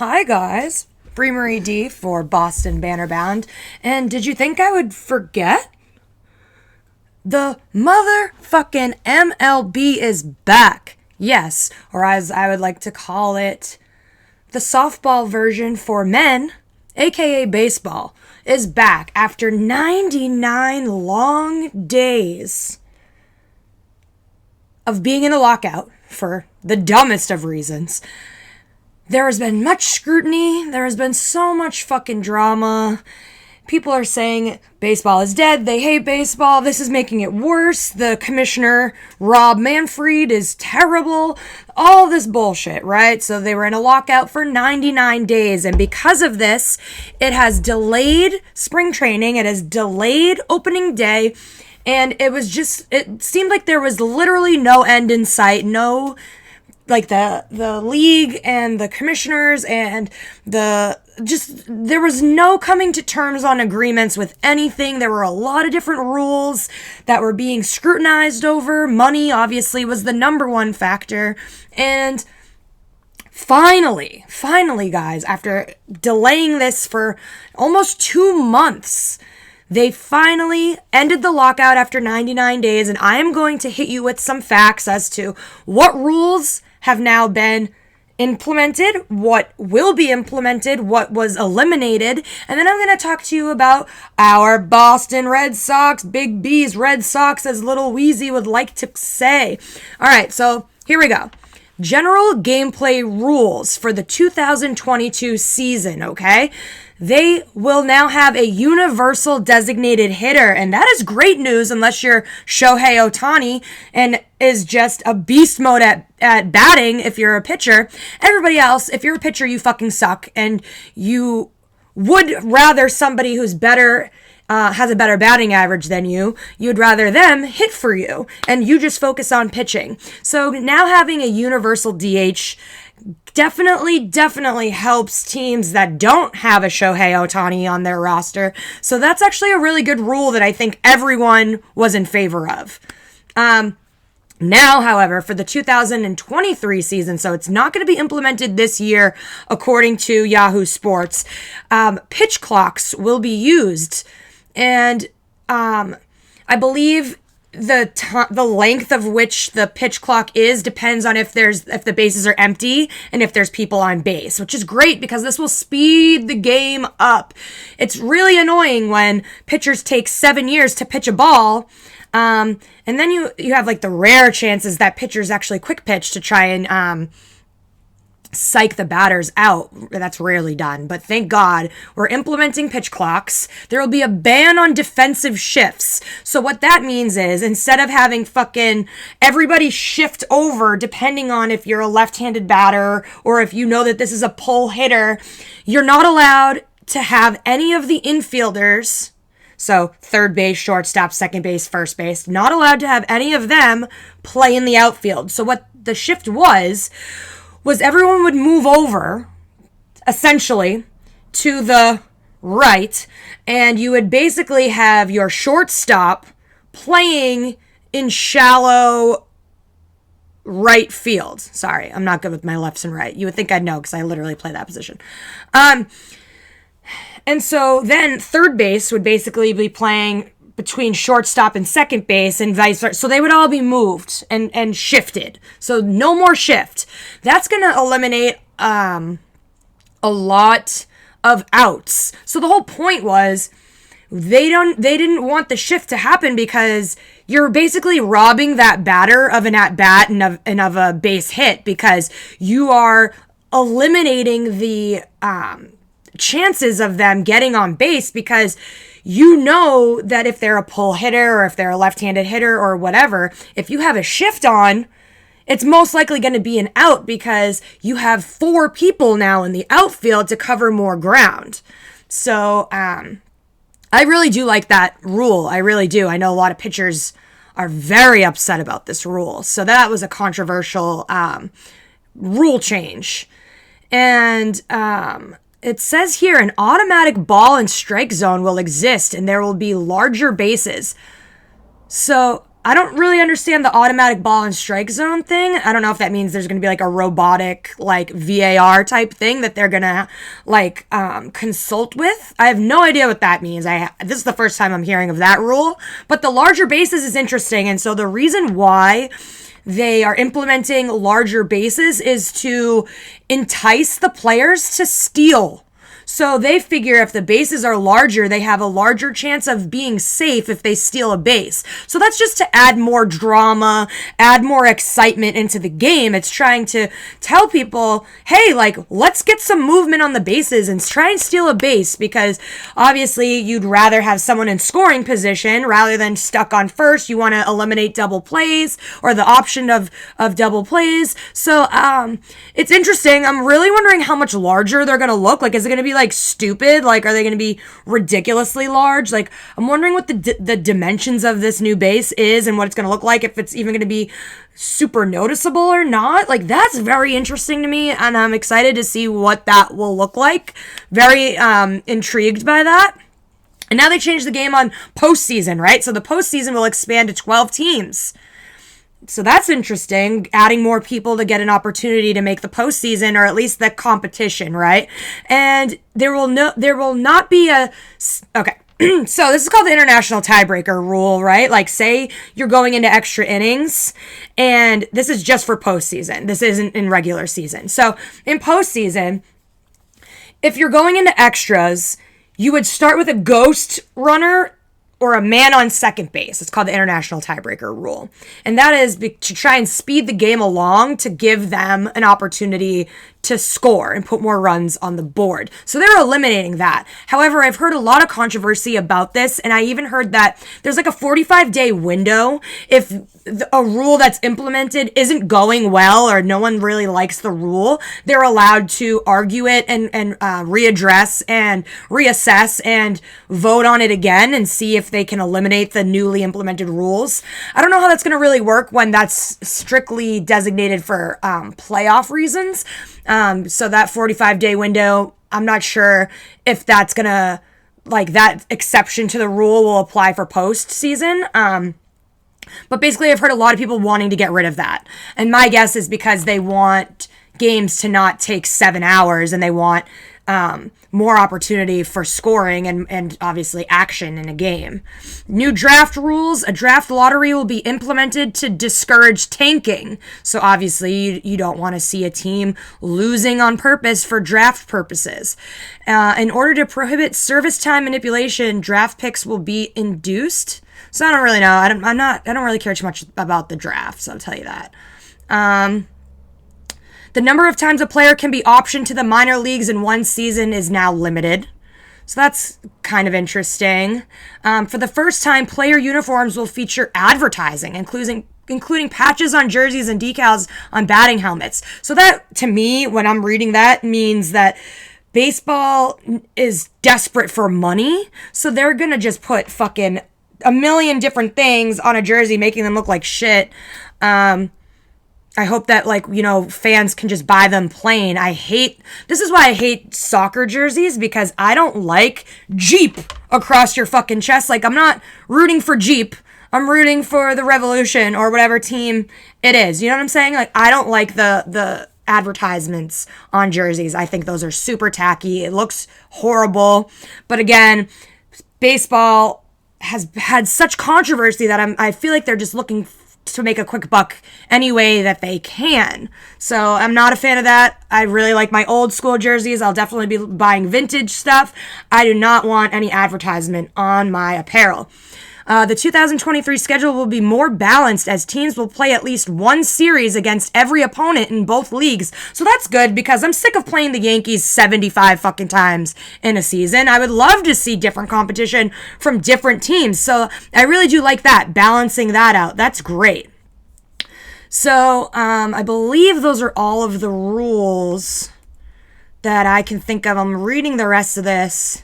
Hi guys, Bree Marie D for Boston Bannerbound, and did you think I would forget? The motherfucking MLB is back. Yes, or as I would like to call it, the softball version for men, aka baseball, is back after 99 long days of being in a lockout for the dumbest of reasons. There has been much scrutiny. There has been so much fucking drama. People are saying baseball is dead. They hate baseball. This is making it worse. The commissioner, Rob Manfred, is terrible. All this bullshit, right? So they were in a lockout for 99 days. And because of this, it has delayed spring training. It has delayed opening day. And it seemed like there was literally no end in sight. No, like the league and the commissioners and there was no coming to terms on agreements with anything. There were a lot of different rules that were being scrutinized over. Money obviously was the number one factor. And finally, guys, after delaying this for almost 2 months, they finally ended the lockout after 99 days, and I am going to hit you with some facts as to what rules have now been implemented, what will be implemented, what was eliminated, and then I'm going to talk to you about our Boston Red Sox, Big B's Red Sox, as Little Wheezy would like to say. All right, so here we go. General gameplay rules for the 2022 season, okay? They will now have a universal designated hitter, and that is great news unless you're Shohei Ohtani and is just a beast mode at batting if you're a pitcher. Everybody else, if you're a pitcher, you fucking suck, and you would rather somebody who's better, has a better batting average than you'd rather them hit for you, and you just focus on pitching. So now having a universal DH definitely helps teams that don't have a Shohei Ohtani on their roster. So that's actually a really good rule that I think everyone was in favor of. Now, however, for the 2023 season, so it's not going to be implemented this year, according to Yahoo Sports, pitch clocks will be used. And I believe the length of which the pitch clock is depends on if the bases are empty and if there's people on base, which is great because this will speed the game up. It's really annoying when pitchers take 7 years to pitch a ball, and then you have like the rare chances that pitchers actually quick pitch to try and psych the batters out. That's rarely done, but thank God we're implementing pitch clocks. There will be a ban on defensive shifts. So what that means is instead of having fucking everybody shift over depending on if you're a left-handed batter or if you know that this is a pull hitter, you're not allowed to have any of the infielders, so third base, shortstop, second base, first base, not allowed to have any of them play in the outfield. So what the shift was everyone would move over, essentially, to the right, and you would basically have your shortstop playing in shallow right field. Sorry, I'm not good with my lefts and right. You would think I'd know because I literally play that position. And so then third base would basically be playing between shortstop and second base and vice versa. So they would all be moved and shifted. So no more shift. That's going to eliminate a lot of outs. So the whole point was they didn't want the shift to happen because you're basically robbing that batter of an at-bat and of a base hit because you are eliminating the chances of them getting on base because you know that if they're a pull hitter or if they're a left-handed hitter or whatever, if you have a shift on, it's most likely going to be an out because you have 4 people now in the outfield to cover more ground. So I really do like that rule. I really do. I know a lot of pitchers are very upset about this rule. So that was a controversial rule change. And it says here an automatic ball and strike zone will exist and there will be larger bases. So I don't really understand the automatic ball and strike zone thing. I don't know if that means there's going to be like a robotic, like VAR type thing that they're going to like consult with. I have no idea what that means. This is the first time I'm hearing of that rule, but the larger bases is interesting. And so the reason why they are implementing larger bases is to entice the players to steal. So they figure if the bases are larger, they have a larger chance of being safe if they steal a base. So that's just to add more drama, add more excitement into the game. It's trying to tell people, hey, like, let's get some movement on the bases and try and steal a base, because obviously you'd rather have someone in scoring position rather than stuck on first. You want to eliminate double plays or the option of double plays. So it's interesting. I'm really wondering how much larger they're going to look. Like, is it going to be like stupid? Like, are they going to be ridiculously large? Like, I'm wondering what the dimensions of this new base is and what it's going to look like, if it's even going to be super noticeable or not. Like, that's very interesting to me, and I'm excited to see what that will look like. Very intrigued by that. And now they changed the game on postseason, right? So the postseason will expand to 12 teams. So that's interesting, adding more people to get an opportunity to make the postseason, or at least the competition, right? And there will not be okay. So this is called the international tiebreaker rule, right? Like, say you're going into extra innings, and this is just for postseason. This isn't in regular season. So in postseason, if you're going into extras, you would start with a ghost runner or a man on second base. It's called the international tiebreaker rule. And that is to try and speed the game along, to give them an opportunity to score and put more runs on the board. So they're eliminating that. However, I've heard a lot of controversy about this, and I even heard that there's like a 45-day window. If a rule that's implemented isn't going well, or no one really likes the rule, they're allowed to argue it and readdress and reassess and vote on it again and see if they can eliminate the newly implemented rules. I don't know how that's going to really work when that's strictly designated for playoff reasons. So that 45-day window, I'm not sure if that's going to, like, that exception to the rule will apply for postseason. But basically, I've heard a lot of people wanting to get rid of that. And my guess is because they want games to not take 7 hours, and they want more opportunity for scoring and obviously action in a game. New draft rules. A draft lottery will be implemented to discourage tanking. So obviously you don't want to see a team losing on purpose for draft purposes. In order to prohibit service time manipulation, draft picks will be induced. So I don't really know. I don't really care too much about the draft, so I'll tell you that. The number of times a player can be optioned to the minor leagues in one season is now limited. So that's kind of interesting. For the first time, player uniforms will feature advertising, including patches on jerseys and decals on batting helmets. So that, to me, when I'm reading that, means that baseball is desperate for money. So they're going to just put fucking a million different things on a jersey, making them look like shit. I hope that, like, you know, fans can just buy them plain. This is why I hate soccer jerseys, because I don't like Jeep across your fucking chest. Like, I'm not rooting for Jeep. I'm rooting for the Revolution or whatever team it is. You know what I'm saying? Like, I don't like the advertisements on jerseys. I think those are super tacky. It looks horrible. But again, baseball has had such controversy that I feel like they're just looking to make a quick buck any way that they can. So I'm not a fan of that. I really like my old school jerseys. I'll definitely be buying vintage stuff. I do not want any advertisement on my apparel. The 2023 schedule will be more balanced, as teams will play at least one series against every opponent in both leagues. So that's good, because I'm sick of playing the Yankees 75 fucking times in a season. I would love to see different competition from different teams. So I really do like that, balancing that out. That's great. So I believe those are all of the rules that I can think of. I'm reading the rest of this.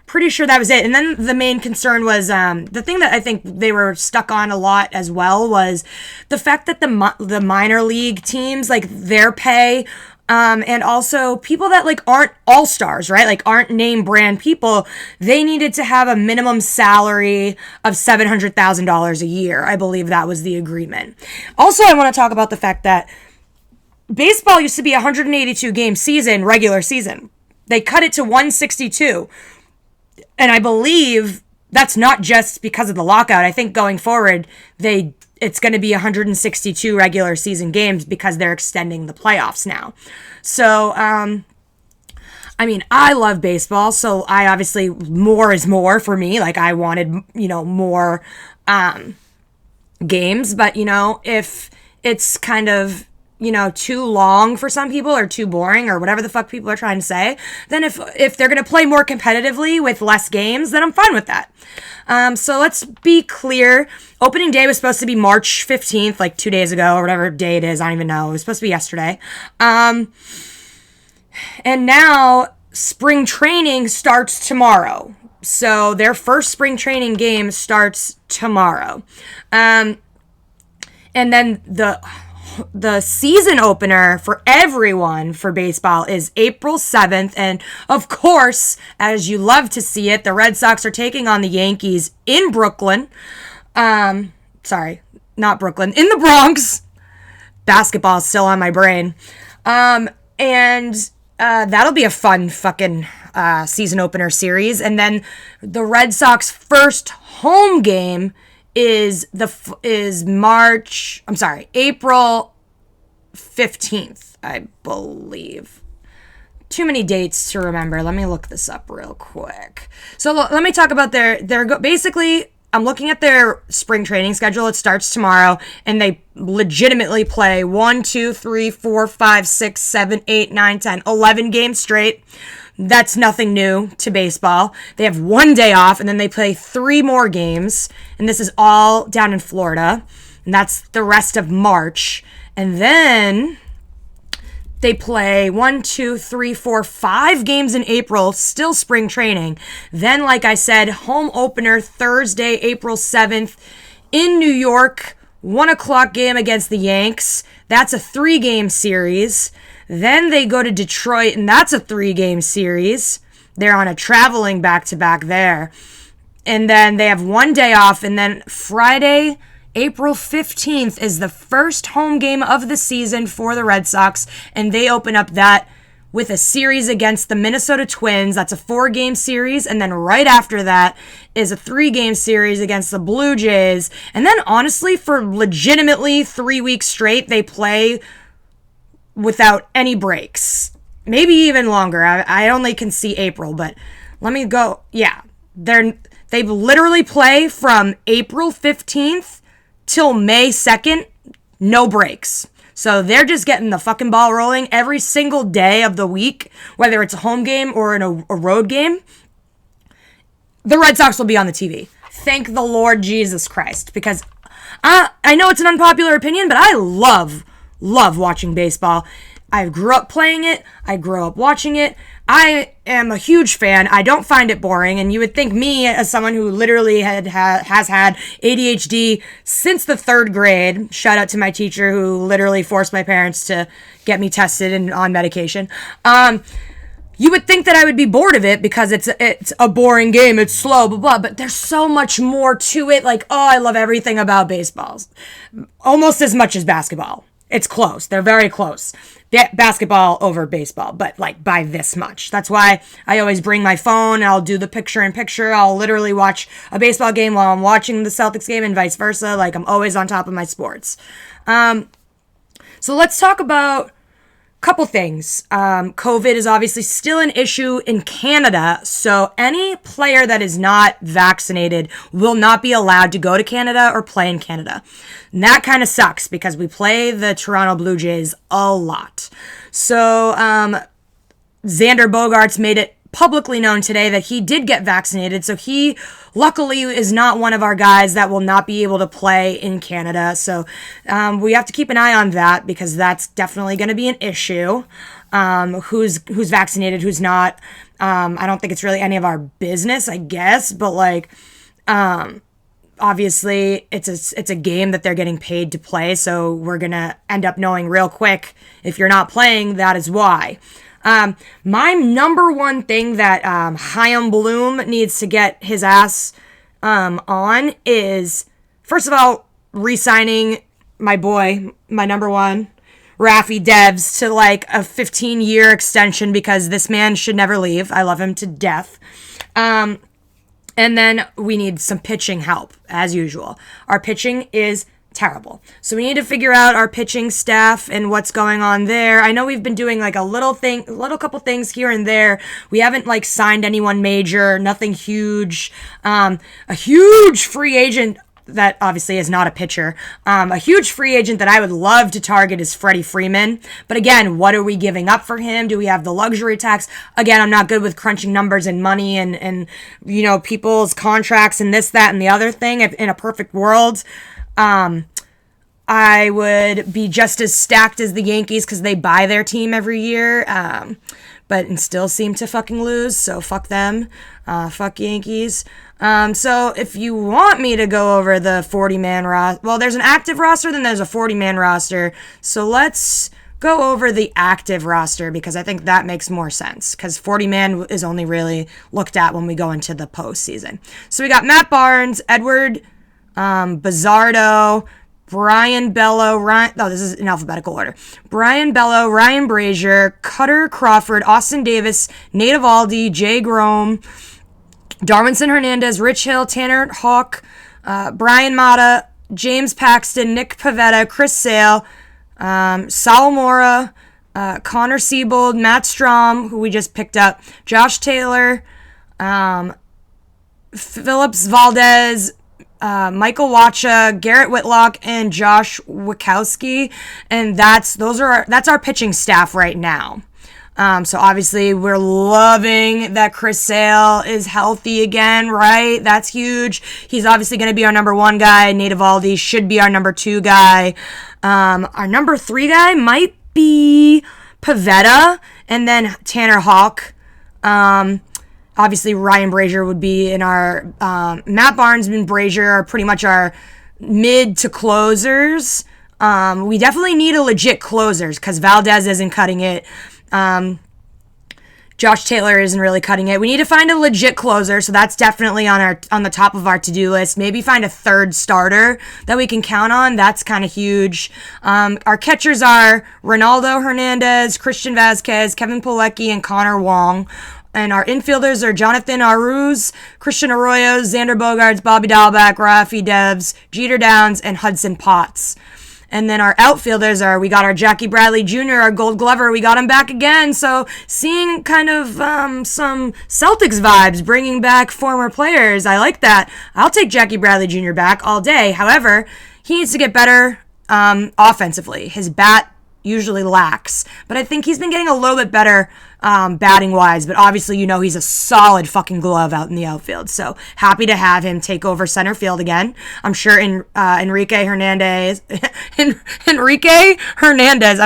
Pretty sure that was it. And then the main concern was the thing that I think they were stuck on a lot as well was the fact that the minor league teams, like, their pay And also people that like aren't all-stars, right? Like aren't name brand people. They needed to have a minimum salary of $700,000 a year. I believe that was the agreement. Also, I want to talk about the fact that baseball used to be a 182 game season, regular season. They cut it to 162. And I believe that's not just because of the lockout. I think going forward, it's going to be 162 regular season games because they're extending the playoffs now. So, I mean, I love baseball, so I obviously, more is more for me. Like, I wanted, more games, but, if it's kind of, too long for some people or too boring or whatever the fuck people are trying to say, then if they're going to play more competitively with less games, then I'm fine with that. So let's be clear. Opening day was supposed to be March 15th, like 2 days ago or whatever day it is. I don't even know. It was supposed to be yesterday. And now spring training starts tomorrow. So their first spring training game starts tomorrow. And then the season opener for everyone for baseball is April 7th. And of course, as you love to see it, the Red Sox are taking on the Yankees in Brooklyn. Sorry, not Brooklyn, in the Bronx. Basketball is still on my brain. And that'll be a fun fucking season opener series. And then the Red Sox first home game is April 15th, I believe. Too many dates to remember. Let me look this up real quick. So let me talk about basically, I'm looking at their spring training schedule. It starts tomorrow, and they legitimately play 1, 2, 3, 4, 5, 6, 7, 8, 9, 10, 11 games straight. That's nothing new to baseball. They have one day off, and then they play 3 more games, and this is all down in Florida, and that's the rest of March. And then they play 1, 2, 3, 4, 5 games in April, still spring training. Then, like I said, home opener Thursday, April 7th in New York, 1 o'clock game against the Yanks. That's a 3-game series. Then they go to Detroit, and that's a 3-game series. They're on a traveling back-to-back there. And then they have one day off, and then Friday, April 15th is the first home game of the season for the Red Sox, and they open up that with a series against the Minnesota Twins. That's a 4-game series, and then right after that is a 3-game series against the Blue Jays. And then, honestly, for legitimately 3 weeks straight, they play without any breaks. Maybe even longer. I only can see April, but let me go. Yeah, they literally play from April 15th till May 2nd, no breaks. So they're just getting the fucking ball rolling every single day of the week, whether it's a home game or a road game. The Red Sox will be on the TV. Thank the Lord Jesus Christ, because I know it's an unpopular opinion, but I love watching baseball. I grew up playing it. I grew up watching it. I am a huge fan. I don't find it boring. And you would think me, as someone who literally has had ADHD since the 3rd grade, shout out to my teacher who literally forced my parents to get me tested and on medication. You would think that I would be bored of it because it's a boring game. It's slow, blah, blah. But there's so much more to it. Like, I love everything about baseball. Almost as much as basketball. It's close. They're very close. Basketball over baseball, but like by this much. That's why I always bring my phone and I'll do the picture-in-picture. I'll literally watch a baseball game while I'm watching the Celtics game and vice versa. Like, I'm always on top of my sports. So let's talk about couple things. COVID is obviously still an issue in Canada, so any player that is not vaccinated will not be allowed to go to Canada or play in Canada. And that kind of sucks because we play the Toronto Blue Jays a lot. So Xander Bogaerts made it publicly known today that he did get vaccinated, so he luckily is not one of our guys that will not be able to play in Canada. So we have to keep an eye on that because that's definitely going to be an issue. Who's vaccinated, who's not. I don't think it's really any of our business, I guess, but like obviously it's a game that they're getting paid to play, so we're gonna end up knowing real quick if you're not playing, that is why. My number one thing that Chaim Bloom needs to get his ass on is, first of all, re-signing my boy, my number one, Rafi Devs, to like a 15-year extension, because this man should never leave. I love him to death. And then we need some pitching help, as usual. Our pitching is terrible. So we need to figure out our pitching staff and what's going on there. I know we've been doing like a little couple things here and there. We haven't like signed anyone major, nothing huge. A huge free agent that obviously is not a pitcher. A huge free agent that I would love to target is Freddie Freeman. But again, what are we giving up for him? Do we have the luxury tax? Again, I'm not good with crunching numbers and money and you know, people's contracts and this, that, and the other thing. In a perfect world, I would be just as stacked as the Yankees because they buy their team every year, but and still seem to fucking lose. So fuck them. Fuck Yankees. So if you want me to go over the 40-man roster, well, there's an active roster, then there's a 40-man roster. So let's go over the active roster because I think that makes more sense because 40-man is only really looked at when we go into the postseason. So we got Matt Barnes, Edward Bizzardo, Brian Bello, this is in alphabetical order. Brian Bello, Ryan Brazier, Cutter Crawford, Austin Davis, Nate Eovaldi, Jay Grome, Darwinson Hernandez, Rich Hill, Tanner Houck, Brian Mata, James Paxton, Nick Pivetta, Chris Sale, Sal Mora, Connor Siebold, Matt Strom, who we just picked up, Josh Taylor, Phillips Valdez, Michael Wacha, Garrett Whitlock, and Josh Wachowski, and that's our pitching staff right now. So obviously we're loving that Chris Sale is healthy again, right? That's huge. He's obviously going to be our number one guy. Nate Eovaldi should be our number two guy. Our number three guy might be Pivetta, and then Tanner Houck. Obviously, Ryan Brazier would be in our... Matt Barnes and Brazier are pretty much our mid to closers. We definitely need a legit closers because Valdez isn't cutting it. Josh Taylor isn't really cutting it. We need to find a legit closer, so that's definitely on the top of our to-do list. Maybe find a third starter that we can count on. That's kind of huge. Our catchers are Ronaldo Hernandez, Christian Vasquez, Kevin Pilecki, and Connor Wong. And our infielders are Jonathan Aruz, Christian Arroyo, Xander Bogaerts, Bobby Dahlback, Rafi Devs, Jeter Downs, and Hudson Potts. And then our outfielders we got our Jackie Bradley Jr., our Gold Glover, we got him back again. So seeing kind of some Celtics vibes, bringing back former players. I like that. I'll take Jackie Bradley Jr. back all day. However, he needs to get better offensively. His bat usually lacks, but I think he's been getting a little bit better batting wise, but obviously he's a solid fucking glove out in the outfield, so happy to have him take over center field again. I'm sure Enrique Hernandez, I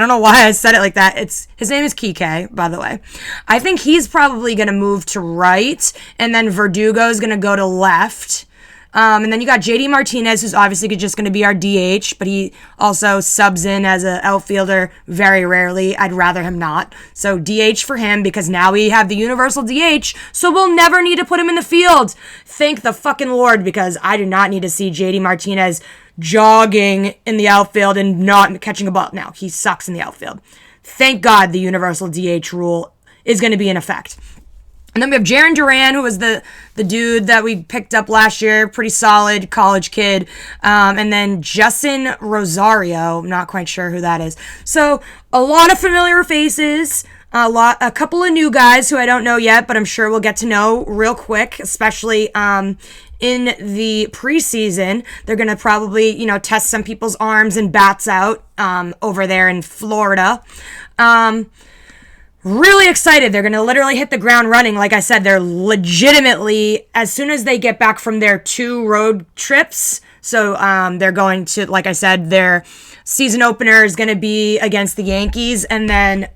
don't know why I said it like that, his name is Kike, by the way. I think he's probably going to move to right, and then Verdugo's going to go to left. And then you got JD Martinez, who's obviously just going to be our DH, but he also subs in as an outfielder very rarely. I'd rather him not. So DH for him, because now we have the universal DH, so we'll never need to put him in the field. Thank the fucking Lord, because I do not need to see JD Martinez jogging in the outfield and not catching a ball. Now, he sucks in the outfield. Thank God the universal DH rule is going to be in effect. And then we have Jarren Duran, who was the dude that we picked up last year, pretty solid college kid. And then Justin Rosario, I'm not quite sure who that is. So a lot of familiar faces, a couple of new guys who I don't know yet, but I'm sure we'll get to know real quick, especially in the preseason. They're going to probably, test some people's arms and bats out over there in Florida. Really excited. They're going to literally hit the ground running. Like I said, they're legitimately, as soon as they get back from their 2 road trips, so they're going to, like I said, their season opener is going to be against the Yankees, and then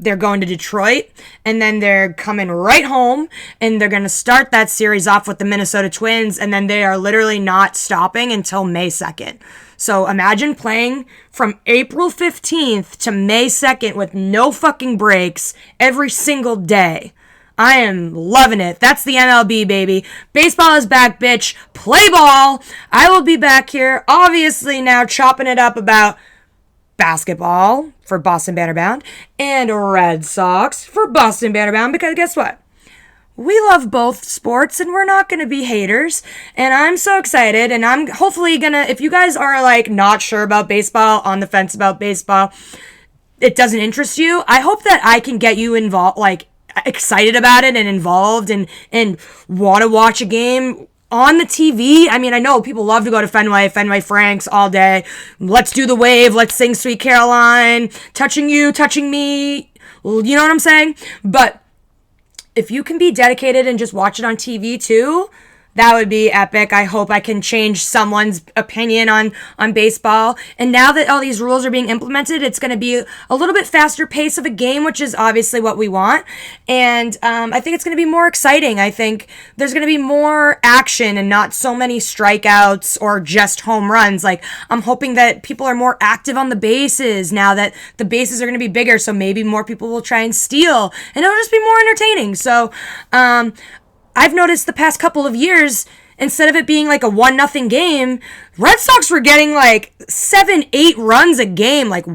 they're going to Detroit, and then they're coming right home, and they're going to start that series off with the Minnesota Twins, and then they are literally not stopping until May 2nd. So imagine playing from April 15th to May 2nd with no fucking breaks every single day. I am loving it. That's the MLB, baby. Baseball is back, bitch. Play ball. I will be back here, obviously now chopping it up about basketball for Boston Bannerbound and Red Sox for Boston Bannerbound, because guess what? We love both sports and we're not going to be haters. And I'm so excited, and I'm hopefully going to, if you guys are like not sure about baseball, on the fence about baseball, it doesn't interest you, I hope that I can get you involved, like excited about it and involved and want to watch a game on the TV. I mean, I know people love to go to Fenway Franks all day. Let's do the wave. Let's sing Sweet Caroline. Touching you, touching me. You know what I'm saying? But if you can be dedicated and just watch it on TV too, that would be epic. I hope I can change someone's opinion on baseball. And now that all these rules are being implemented, it's going to be a little bit faster pace of a game, which is obviously what we want. And I think it's going to be more exciting. I think there's going to be more action and not so many strikeouts or just home runs. Like, I'm hoping that people are more active on the bases now that the bases are going to be bigger. So maybe more people will try and steal, and it'll just be more entertaining. So, I've noticed the past couple of years, instead of it being like a 1-0 game, Red Sox were getting like 7-8 runs a game. Like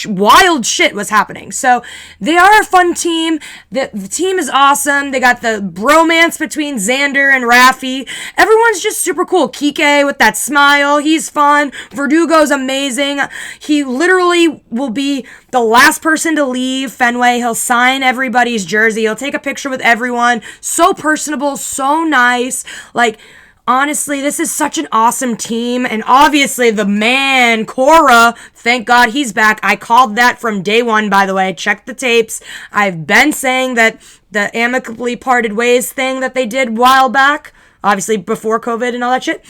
wild shit was happening. So they are a fun team. The team is awesome. They got the bromance between Xander and Rafi. Everyone's just super cool. Kike with that smile, he's fun. Verdugo's amazing. He literally will be the last person to leave Fenway. He'll sign everybody's jersey. He'll take a picture with everyone. So personable, so nice. Like, honestly, this is such an awesome team. And obviously the man, Cora, thank God he's back. I called that from day one, by the way. Check the tapes. I've been saying that the amicably parted ways thing that they did a while back, obviously before COVID and all that shit,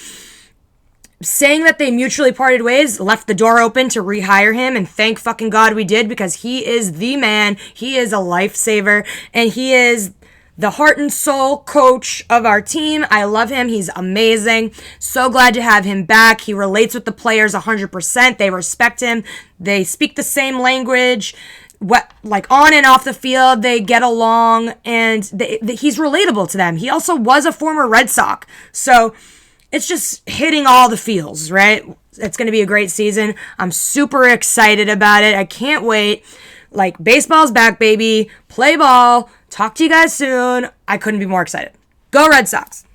saying that they mutually parted ways left the door open to rehire him, and thank fucking God we did, because he is the man. He is a lifesaver, and he is the heart and soul coach of our team. I love him. He's amazing. So glad to have him back. He relates with the players 100%. They respect him. They speak the same language. Like on and off the field, they get along, and he's relatable to them. He also was a former Red Sox. So it's just hitting all the feels, right? It's going to be a great season. I'm super excited about it. I can't wait. Like, baseball's back, baby. Play ball. Talk to you guys soon. I couldn't be more excited. Go Red Sox.